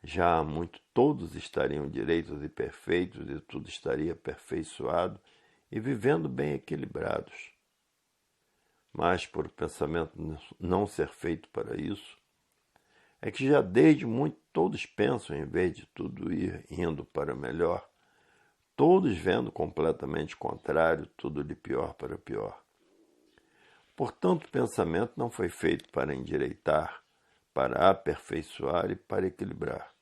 já há muito todos estariam direitos e perfeitos e tudo estaria aperfeiçoado e vivendo bem equilibrados. Mas, por o pensamento não ser feito para isso, é que já desde muito todos pensam, em vez de tudo ir indo para melhor, todos vendo completamente contrário, tudo de pior para pior. Portanto, o pensamento não foi feito para endireitar, para aperfeiçoar e para equilibrar.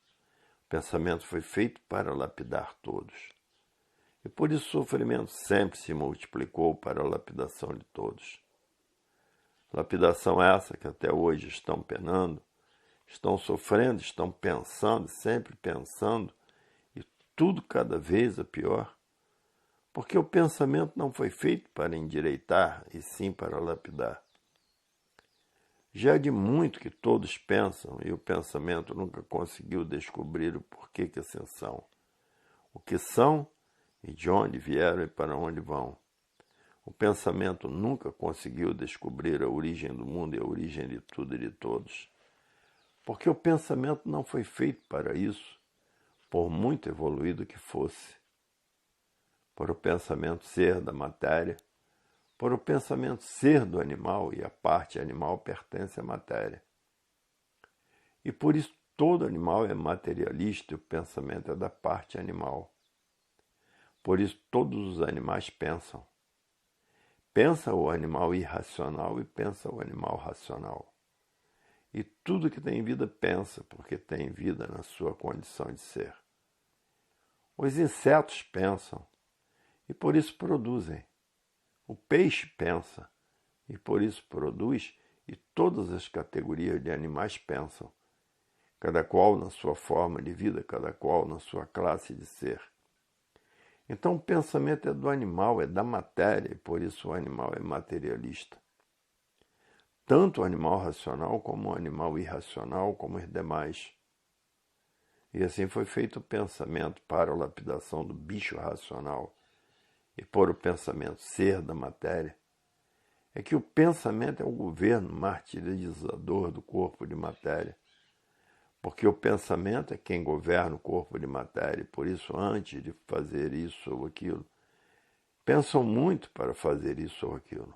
O pensamento foi feito para lapidar todos. E por isso o sofrimento sempre se multiplicou para a lapidação de todos. Lapidação essa que até hoje estão penando, estão sofrendo, estão pensando, sempre pensando, e tudo cada vez é pior, porque o pensamento não foi feito para endireitar, e sim para lapidar. Já é de muito que todos pensam, e o pensamento nunca conseguiu descobrir o porquê que assim são, o que são, e de onde vieram e para onde vão. O pensamento nunca conseguiu descobrir a origem do mundo e a origem de tudo e de todos. Porque o pensamento não foi feito para isso, por muito evoluído que fosse. Por o pensamento ser da matéria, por o pensamento ser do animal, e a parte animal pertence à matéria. E por isso todo animal é materialista e o pensamento é da parte animal. Por isso todos os animais pensam. Pensa o animal irracional e pensa o animal racional. E tudo que tem vida pensa, porque tem vida na sua condição de ser. Os insetos pensam e por isso produzem. O peixe pensa e por isso produz, e todas as categorias de animais pensam, cada qual na sua forma de vida, cada qual na sua classe de ser. Então o pensamento é do animal, é da matéria, e por isso o animal é materialista. Tanto o animal racional como o animal irracional, como os demais. E assim foi feito o pensamento para a lapidação do bicho racional, e por o pensamento ser da matéria, é que o pensamento é o governo martirizador do corpo de matéria, porque o pensamento é quem governa o corpo de matéria, e por isso, antes de fazer isso ou aquilo, pensam muito para fazer isso ou aquilo.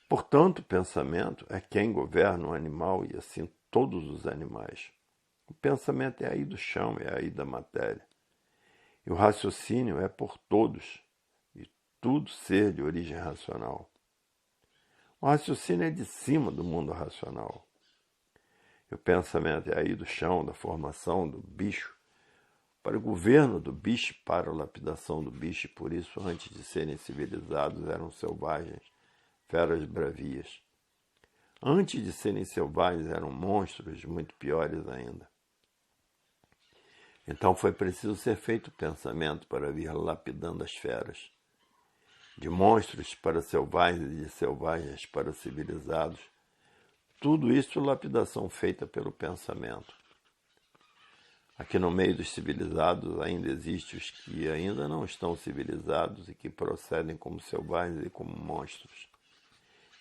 Portanto, o pensamento é quem governa o animal e assim todos os animais. O pensamento é aí do chão, é aí da matéria. E o raciocínio é por todos, e tudo ser de origem racional. O raciocínio é de cima do mundo racional. E o pensamento é aí do chão, da formação do bicho, para o governo do bicho, para a lapidação do bicho, e por isso, antes de serem civilizados, eram selvagens, feras bravias. Antes de serem selvagens, eram monstros muito piores ainda. Então foi preciso ser feito o pensamento para vir lapidando as feras. De monstros para selvagens e de selvagens para civilizados. Tudo isso lapidação feita pelo pensamento. Aqui no meio dos civilizados ainda existem os que ainda não estão civilizados e que procedem como selvagens e como monstros.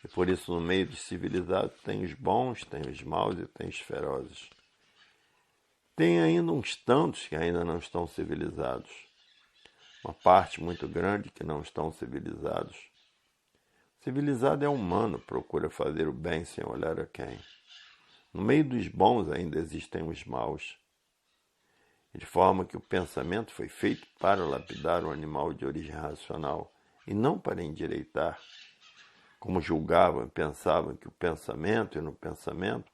E por isso no meio dos civilizados tem os bons, tem os maus e tem os ferozes. Tem ainda uns tantos que ainda não estão civilizados. Uma parte muito grande que não estão civilizados. Civilizado é humano, procura fazer o bem sem olhar a quem. No meio dos bons ainda existem os maus. De forma que o pensamento foi feito para lapidar o animal de origem racional e não para endireitar, como julgavam e pensavam que o pensamento e no pensamento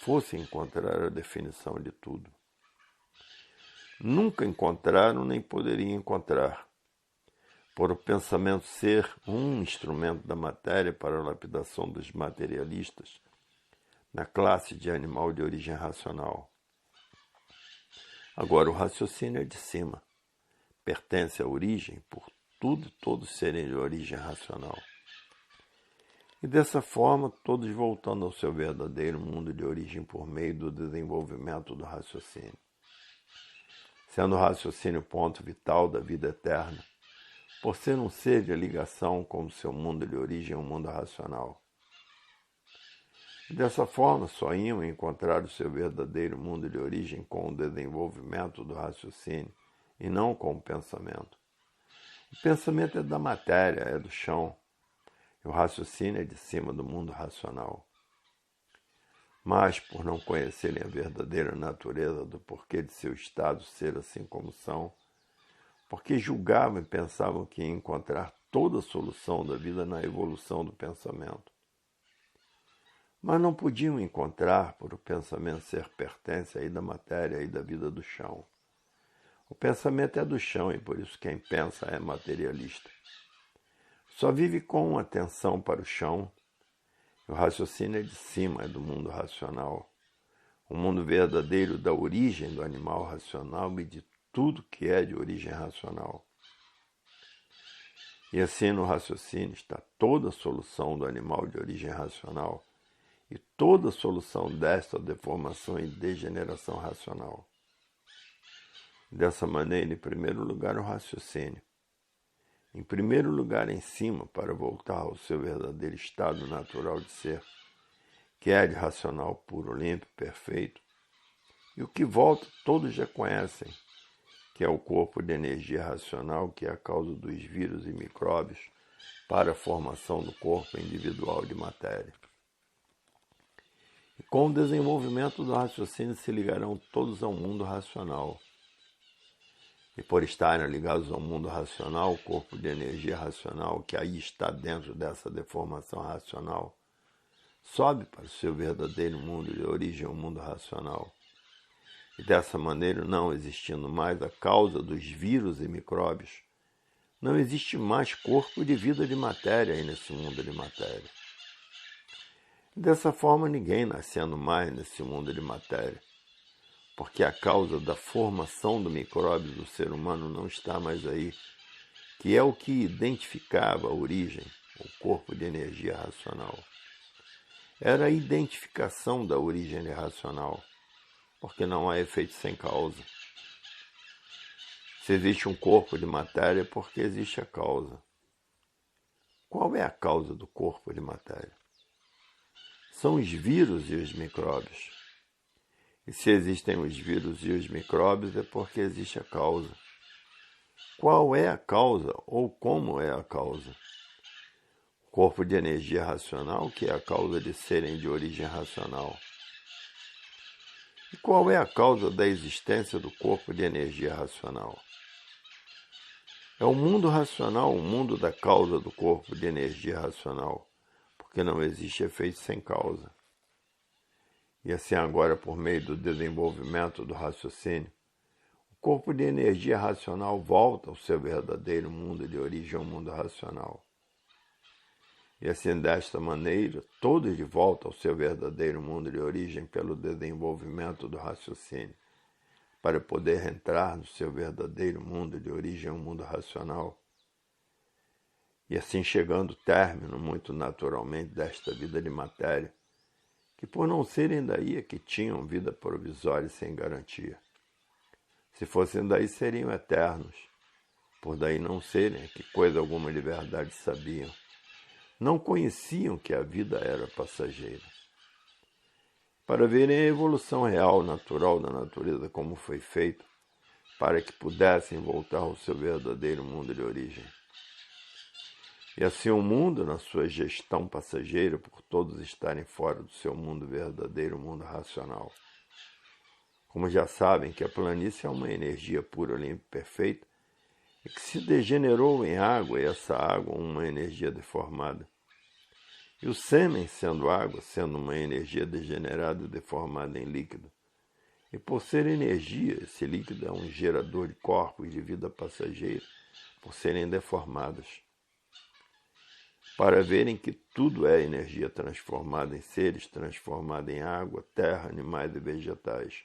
fosse encontrar a definição de tudo. Nunca encontraram nem poderiam encontrar, por o pensamento ser um instrumento da matéria para a lapidação dos materialistas, na classe de animal de origem racional. Agora, o raciocínio é de cima, pertence à origem, por tudo e todos serem de origem racional. E dessa forma, todos voltando ao seu verdadeiro mundo de origem por meio do desenvolvimento do raciocínio. Sendo o raciocínio o ponto vital da vida eterna, por ser um ser de ligação com o seu mundo de origem, o mundo racional. E dessa forma, só iam encontrar o seu verdadeiro mundo de origem com o desenvolvimento do raciocínio, e não com o pensamento. O pensamento é da matéria, é do chão, e o raciocínio é de cima do mundo racional. Mas, por não conhecerem a verdadeira natureza do porquê de seu estado ser assim como são, porque julgavam e pensavam que iam encontrar toda a solução da vida na evolução do pensamento. Mas não podiam encontrar, por o pensamento ser pertence aí da matéria e da vida do chão. O pensamento é do chão e por isso quem pensa é materialista. Só vive com atenção para o chão. O raciocínio é de cima, é do mundo racional. O mundo verdadeiro da origem do animal racional e de tudo que é de origem racional. E assim no raciocínio está toda a solução do animal de origem racional e toda a solução desta deformação e degeneração racional. Dessa maneira, em primeiro lugar, o raciocínio. Em primeiro lugar, em cima, para voltar ao seu verdadeiro estado natural de ser, que é de racional puro, limpo, perfeito. E o que volta, todos já conhecem, que é o corpo de energia racional, que é a causa dos vírus e micróbios para a formação do corpo individual de matéria. E com o desenvolvimento do raciocínio se ligarão todos ao mundo racional. E por estarem ligados ao mundo racional, o corpo de energia racional, que aí está dentro dessa deformação racional, sobe para o seu verdadeiro mundo de origem, o mundo racional. E dessa maneira, não existindo mais a causa dos vírus e micróbios, não existe mais corpo de vida de matéria aí nesse mundo de matéria. Dessa forma, ninguém nascendo mais nesse mundo de matéria, porque a causa da formação do micróbio do ser humano não está mais aí, que é o que identificava a origem, o corpo de energia racional. Era a identificação da origem racional, porque não há efeito sem causa. Se existe um corpo de matéria, é porque existe a causa. Qual é a causa do corpo de matéria? São os vírus e os micróbios. E se existem os vírus e os micróbios, é porque existe a causa. Qual é a causa ou como é a causa? O corpo de energia racional, que é a causa de serem de origem racional. E qual é a causa da existência do corpo de energia racional? É o mundo racional, o mundo da causa do corpo de energia racional, porque não existe efeito sem causa. E assim agora, por meio do desenvolvimento do raciocínio, o corpo de energia racional volta ao seu verdadeiro mundo de origem, ao mundo racional. E assim, desta maneira, todos de volta ao seu verdadeiro mundo de origem pelo desenvolvimento do raciocínio, para poder entrar no seu verdadeiro mundo de origem, o mundo racional. E assim chegando ao término, muito naturalmente, desta vida de matéria, que por não serem daí é que tinham vida provisória e sem garantia. Se fossem daí, seriam eternos. Por daí não serem, é que coisa alguma de verdade sabiam. Não conheciam que a vida era passageira. Para verem a evolução real, natural da natureza, como foi feito, para que pudessem voltar ao seu verdadeiro mundo de origem. E assim o mundo, na sua gestão passageira, por todos estarem fora do seu mundo verdadeiro, o mundo racional. Como já sabem que a planície é uma energia pura, limpa e perfeita, e que se degenerou em água, e essa água uma energia deformada. E o sêmen, sendo água, sendo uma energia degenerada e deformada em líquido. E por ser energia, esse líquido é um gerador de corpos de vida passageira, por serem deformados. Para verem que tudo é energia transformada em seres, transformada em água, terra, animais e vegetais.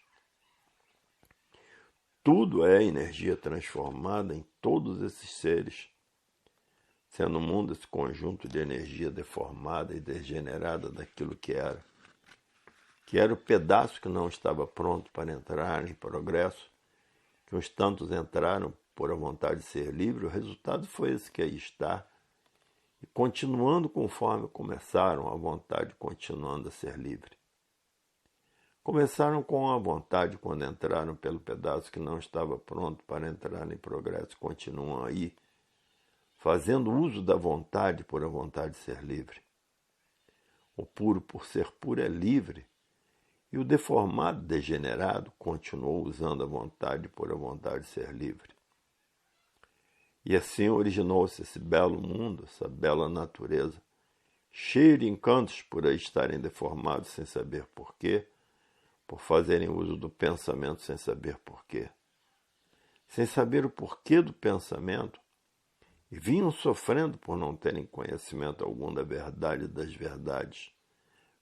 Tudo é energia transformada em todos esses seres, sendo o mundo esse conjunto de energia deformada e degenerada daquilo que era o pedaço que não estava pronto para entrar em progresso, que uns tantos entraram por a vontade de ser livre, o resultado foi esse que aí está, e continuando conforme começaram, a vontade continuando a ser livre. Começaram com a vontade quando entraram pelo pedaço que não estava pronto para entrar em progresso, continuam aí, fazendo uso da vontade por a vontade de ser livre. O puro por ser puro é livre, e o deformado, degenerado, continuou usando a vontade por a vontade de ser livre. E assim originou-se esse belo mundo, essa bela natureza, cheio de encantos por aí estarem deformados sem saber porquê, por fazerem uso do pensamento sem saber porquê. Sem saber o porquê do pensamento, e vinham sofrendo por não terem conhecimento algum da verdade das verdades,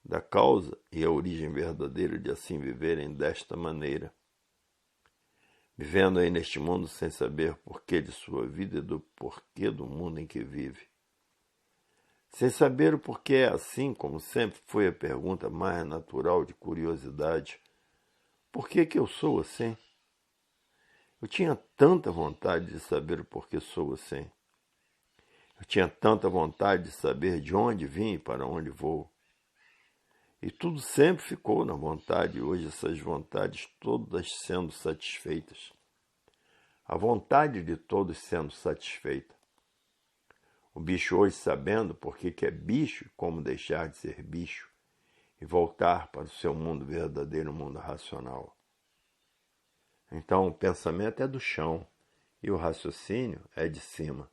da causa e a origem verdadeira de assim viverem desta maneira. Vivendo aí neste mundo sem saber porquê de sua vida e do porquê do mundo em que vive. Sem saber o porquê é assim, como sempre foi a pergunta mais natural de curiosidade. Por que eu sou assim? Eu tinha tanta vontade de saber o porquê sou assim. Eu tinha tanta vontade de saber de onde vim e para onde vou. E tudo sempre ficou na vontade, e hoje essas vontades todas sendo satisfeitas. A vontade de todos sendo satisfeita. O bicho hoje sabendo por que é bicho e como deixar de ser bicho e voltar para o seu mundo verdadeiro, o mundo racional. Então o pensamento é do chão e o raciocínio é de cima.